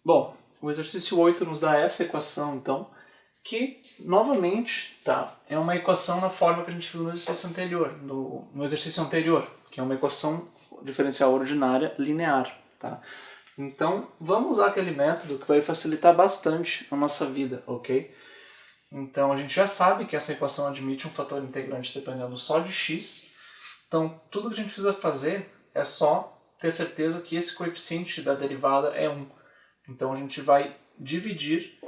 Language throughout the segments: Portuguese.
Bom, o exercício 8 nos dá essa equação, então, que, novamente, é uma equação na forma que a gente viu no exercício anterior, que é uma equação diferencial ordinária linear. Tá? Então, vamos usar aquele método que vai facilitar bastante a nossa vida, ok? Então, a gente já sabe que essa equação admite um fator integrante dependendo só de x. Então, tudo que a gente precisa fazer é só ter certeza que esse coeficiente da derivada é 1. Então, a gente vai dividir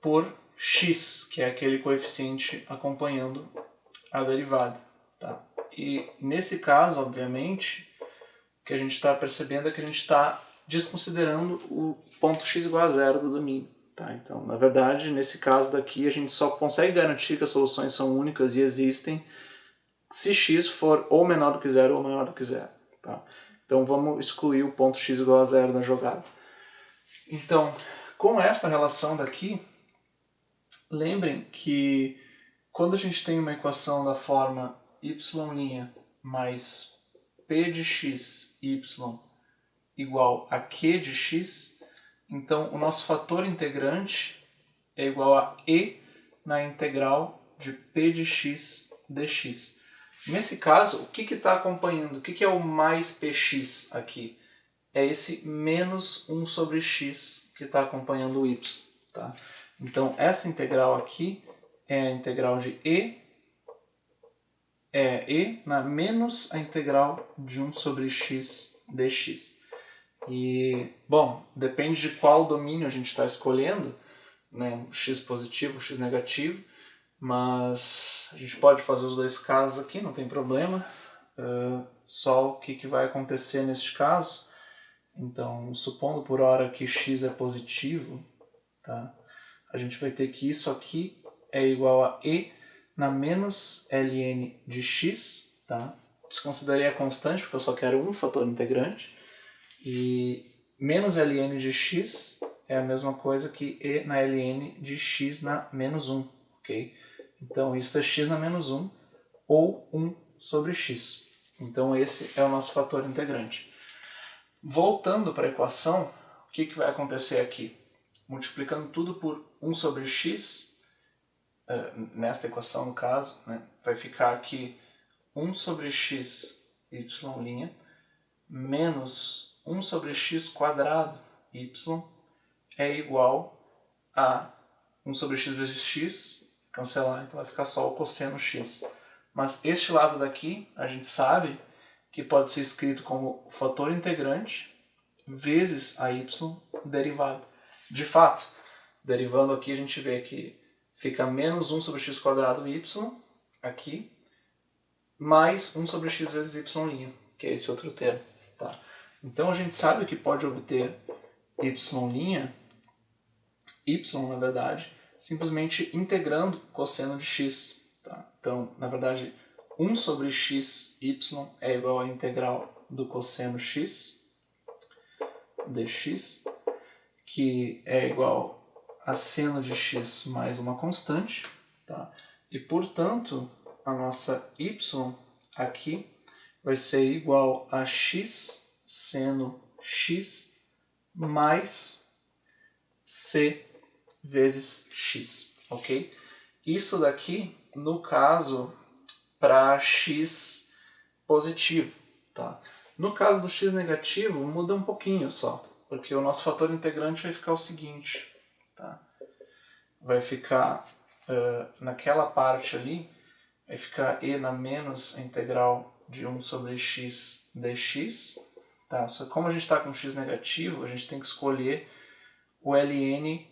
por x, que é aquele coeficiente acompanhando a derivada. Tá? E, nesse caso, obviamente, o que a gente está percebendo é que a gente está desconsiderando o ponto x igual a zero do domínio. Tá? Então, na verdade, nesse caso daqui, a gente só consegue garantir que as soluções são únicas e existem se x for ou menor do que zero ou maior do que zero. Tá? Então, vamos excluir o ponto x igual a zero na jogada. Então, com esta relação daqui, lembrem que quando a gente tem uma equação da forma y' mais p de x y igual a q de x, então o nosso fator integrante é igual a e na integral de p de x dx. Nesse caso, o que está acompanhando? O que é o mais px aqui? É esse menos 1 sobre x que está acompanhando o y. Tá? Então, essa integral aqui é a integral de e na menos a integral de 1 sobre x dx. E, bom, depende de qual domínio a gente está escolhendo, né, o x positivo, o x negativo, mas a gente pode fazer os dois casos aqui, não tem problema. Só o que vai acontecer neste caso. Então, supondo por hora que x é positivo, tá? A gente vai ter que isso aqui é igual a e na menos ln de x. Tá? Desconsiderei a constante, porque eu só quero um fator integrante. E menos ln de x é a mesma coisa que e na ln de x na menos 1. Okay? Então, isso é x na menos 1 ou 1 sobre x. Então, esse é o nosso fator integrante. Voltando para a equação, o que vai acontecer aqui? Multiplicando tudo por 1 sobre x, nesta equação no caso, né, vai ficar aqui 1 sobre x y' menos 1 sobre x quadrado y é igual a 1 sobre x vezes x, cancelar, então vai ficar só o cosseno x. Mas este lado daqui, a gente sabe que pode ser escrito como o fator integrante vezes a y derivado. De fato, derivando aqui a gente vê que fica menos 1 sobre x quadrado y, aqui, mais 1 sobre x vezes y', que é esse outro termo. Tá? Então a gente sabe que pode obter y', na verdade, simplesmente integrando cosseno de x. Tá? Então, na verdade, 1 sobre x y é igual à integral do cosseno x dx, que é igual a seno de x mais uma constante. Tá? E, portanto, a nossa y aqui vai ser igual a x seno x mais c vezes x, ok? Isso daqui, no caso, para x positivo, tá? No caso do x negativo, muda um pouquinho só, porque o nosso fator integrante vai ficar o seguinte, tá? Vai ficar, naquela parte ali, vai ficar e na menos a integral de 1 sobre x dx, tá? Só que como a gente está com x negativo, a gente tem que escolher o ln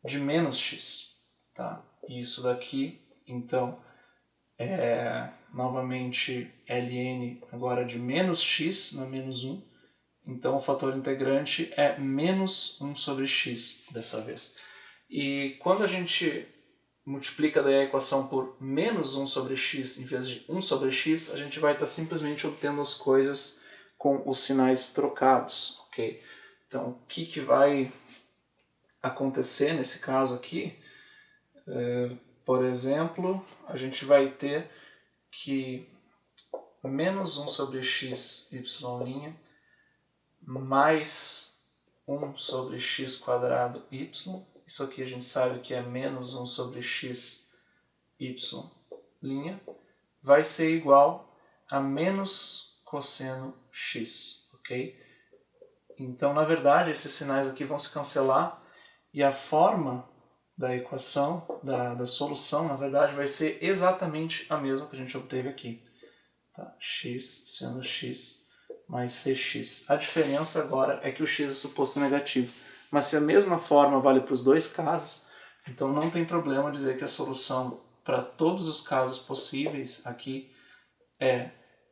de menos x, tá? E isso daqui, então, é novamente ln agora de menos x na menos 1, então o fator integrante é menos 1 sobre x dessa vez. E quando a gente multiplica daí a equação por menos 1 sobre x em vez de 1 sobre x, a gente vai estar simplesmente obtendo as coisas com os sinais trocados, ok? Então, o que vai acontecer nesse caso aqui? Por exemplo, a gente vai ter que menos 1 sobre x y' mais 1 sobre x quadrado y. Isso aqui a gente sabe que é menos 1 sobre x y', vai ser igual a menos cosseno x, ok? Então, na verdade, esses sinais aqui vão se cancelar e a forma da equação, da solução, na verdade, vai ser exatamente a mesma que a gente obteve aqui. Tá? X sendo x mais cx. A diferença agora é que o x é suposto negativo. Mas se a mesma forma vale para os dois casos, então não tem problema dizer que a solução para todos os casos possíveis aqui é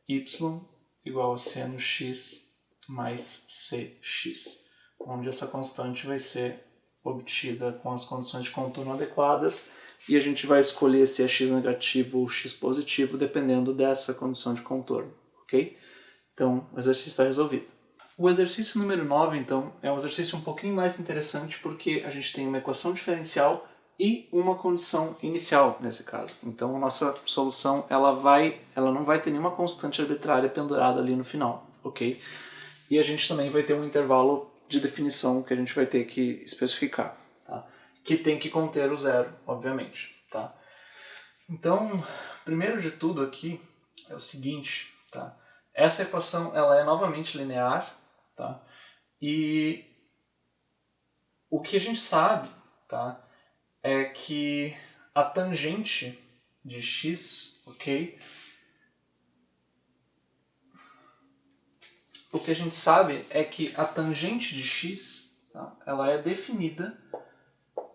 y igual a seno x mais cx, onde essa constante vai ser obtida com as condições de contorno adequadas e a gente vai escolher se é x negativo ou x positivo dependendo dessa condição de contorno, ok? Então, o exercício está resolvido. O exercício número 9, então, é um exercício um pouquinho mais interessante porque a gente tem uma equação diferencial e uma condição inicial nesse caso. Então, a nossa solução ela não vai ter nenhuma constante arbitrária pendurada ali no final, ok? E a gente também vai ter um intervalo de definição que a gente vai ter que especificar, tá? Que tem que conter o zero, obviamente, tá? Então, primeiro de tudo aqui é o seguinte, tá? Essa equação ela é novamente linear, tá? E o que a gente sabe, tá, é que a tangente de x, ok? O que a gente sabe é que a tangente de x, tá, ela é definida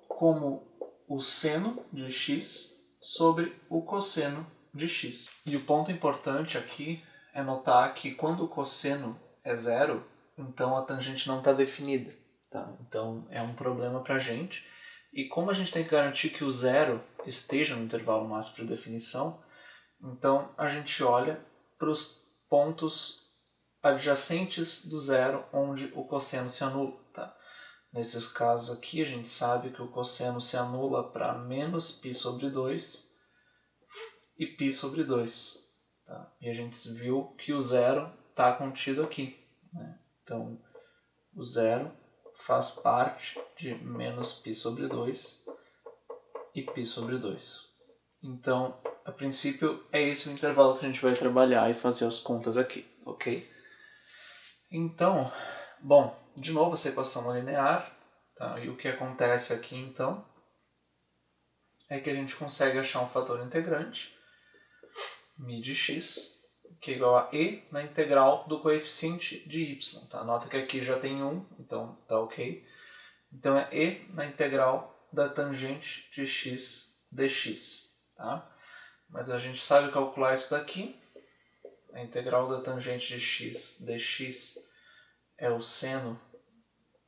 como o seno de x sobre o cosseno de x. E o ponto importante aqui é notar que quando o cosseno é zero, então a tangente não está definida. Tá? Então é um problema para a gente. E como a gente tem que garantir que o zero esteja no intervalo máximo de definição, então a gente olha para os pontos adjacentes do zero onde o cosseno se anula. Tá? Nesses casos aqui a gente sabe que o cosseno se anula para menos π sobre 2 e π sobre 2. Tá? E a gente viu que o zero está contido aqui. Né? Então o zero faz parte de menos π sobre 2 e π sobre 2. Então, a princípio, é esse o intervalo que a gente vai trabalhar e fazer as contas aqui, ok? Então, bom, de novo essa equação é linear, tá? E o que acontece aqui, então, é que a gente consegue achar um fator integrante, μ de x, que é igual a e na integral do coeficiente de y. Tá? Nota que aqui já tem 1, então tá ok. Então é e na integral da tangente de x dx. Tá? Mas a gente sabe calcular isso daqui. A integral da tangente de x dx é o seno,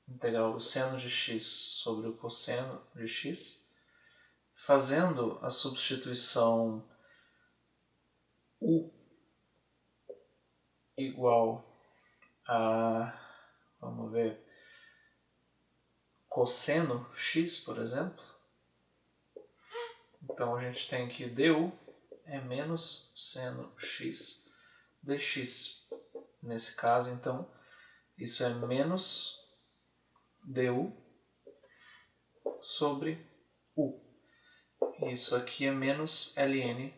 integral do seno de x sobre o cosseno de x. Fazendo a substituição u igual a, vamos ver, cosseno x, por exemplo. Então a gente tem que du é menos seno x dx. Nesse caso, então, isso é menos du sobre u. Isso aqui é menos ln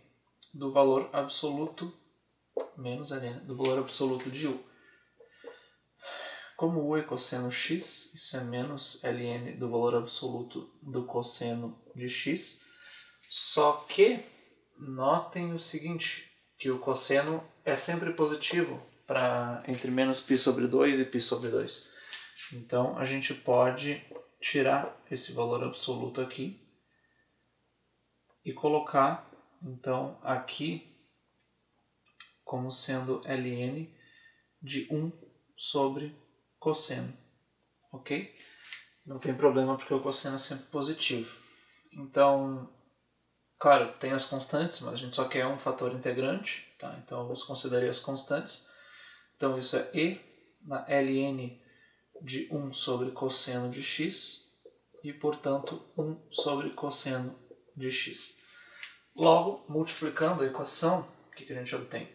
do valor absoluto, menos ln do valor absoluto de u. Como u é cosseno x, isso é menos ln do valor absoluto do cosseno de x. Só que notem o seguinte, que o cosseno é sempre positivo entre menos π sobre 2 e π sobre 2. Então a gente pode tirar esse valor absoluto aqui e colocar então aqui como sendo ln de 1 sobre cosseno, ok? Não tem problema porque o cosseno é sempre positivo. Então, claro, tem as constantes, mas a gente só quer um fator integrante, tá? Então vamos considerar as constantes. Então isso é e na ln de 1 sobre cosseno de x e, portanto, 1 sobre cosseno de x. Logo, multiplicando a equação, o que a gente obtém?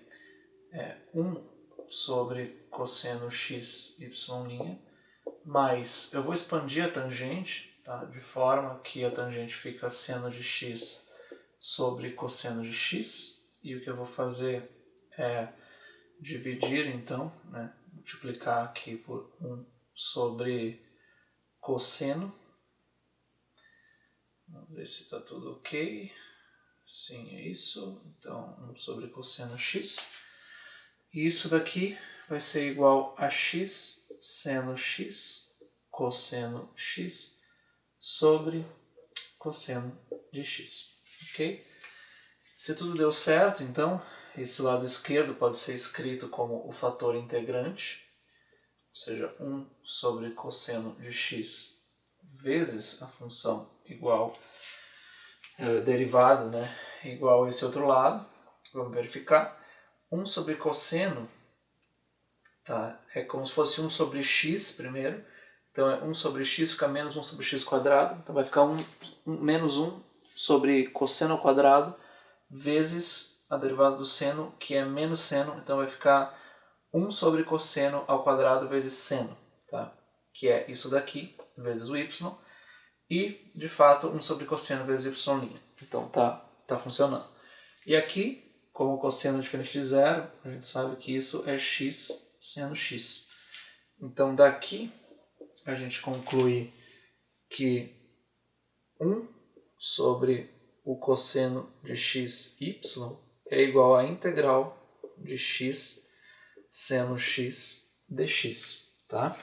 É 1 sobre cosseno x y' mas eu vou expandir a tangente, tá? De forma que a tangente fica seno de x sobre cosseno de x, e o que eu vou fazer é dividir, então, né? Multiplicar aqui por 1 sobre cosseno. Vamos ver se está tudo ok. Sim, é isso. Então, 1 sobre cosseno x. E isso daqui vai ser igual a x seno x cosseno x sobre cosseno de x. Ok? Se tudo deu certo, então, esse lado esquerdo pode ser escrito como o fator integrante, ou seja, 1 sobre cosseno de x vezes a função igual, derivado, né, igual a esse outro lado. Vamos verificar. 1 sobre cosseno, tá, é como se fosse 1 sobre x primeiro. Então é 1 sobre x fica menos 1 sobre x quadrado. Então vai ficar menos 1 sobre cosseno ao quadrado vezes a derivada do seno, que é menos seno. Então vai ficar 1 sobre cosseno ao quadrado vezes seno, tá? Que é isso daqui, vezes o y. E, de fato, 1 sobre cosseno vezes y'. Então tá funcionando. E aqui, como o cosseno é diferente de zero, a gente sabe que isso é x seno x. Então daqui a gente conclui que 1 sobre o cosseno de x y é igual à integral de x seno x dx, tá?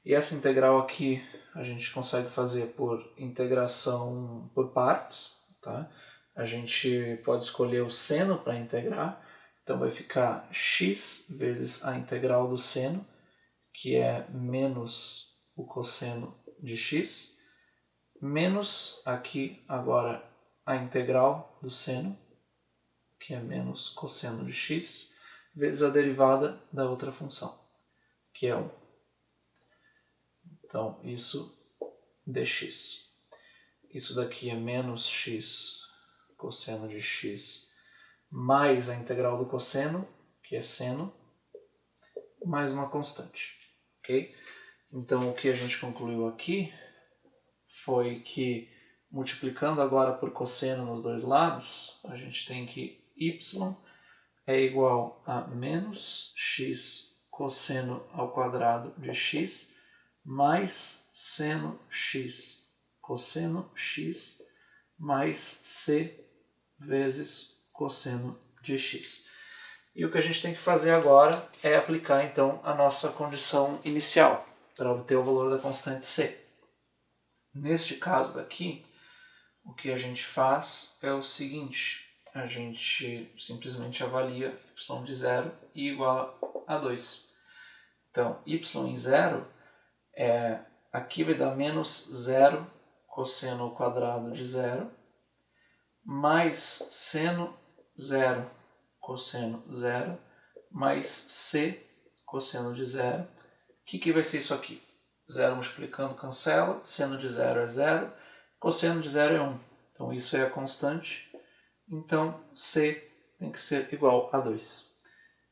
E essa integral aqui a gente consegue fazer por integração por partes, tá? A gente pode escolher o seno para integrar, então vai ficar x vezes a integral do seno, que é menos o cosseno de x, menos aqui agora a integral do seno, que é menos cosseno de x, vezes a derivada da outra função, que é 1. Então, isso dx. Isso daqui é menos x cosseno de x mais a integral do cosseno, que é seno, mais uma constante. Ok? Então, o que a gente concluiu aqui foi que, multiplicando agora por cosseno nos dois lados, a gente tem que y é igual a menos x cosseno ao quadrado de x mais seno x cosseno x mais c vezes cosseno de x. E o que a gente tem que fazer agora é aplicar então a nossa condição inicial para obter o valor da constante c. Neste caso daqui, o que a gente faz é o seguinte: a gente simplesmente avalia y de 0 e igual a 2. Então, y em 0 aqui vai dar menos 0 cosseno ao quadrado de 0 mais seno 0 cosseno 0 mais c cosseno de 0. O que vai ser isso aqui? 0 multiplicando cancela, seno de 0 é 0, cosseno de 0 é 1. Então isso é a constante. Então c tem que ser igual a 2.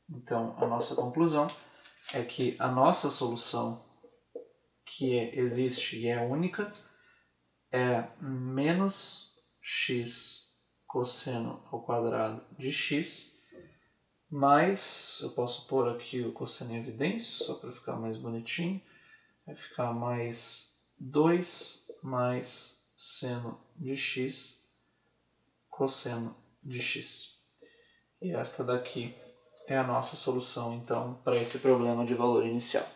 Então a nossa conclusão é que a nossa solução, que existe e é única, é menos x cosseno ao quadrado de x, mais, eu posso pôr aqui o cosseno em evidência, só para ficar mais bonitinho, vai ficar mais 2 mais seno de x cosseno de x. E esta daqui é a nossa solução, então, para esse problema de valor inicial.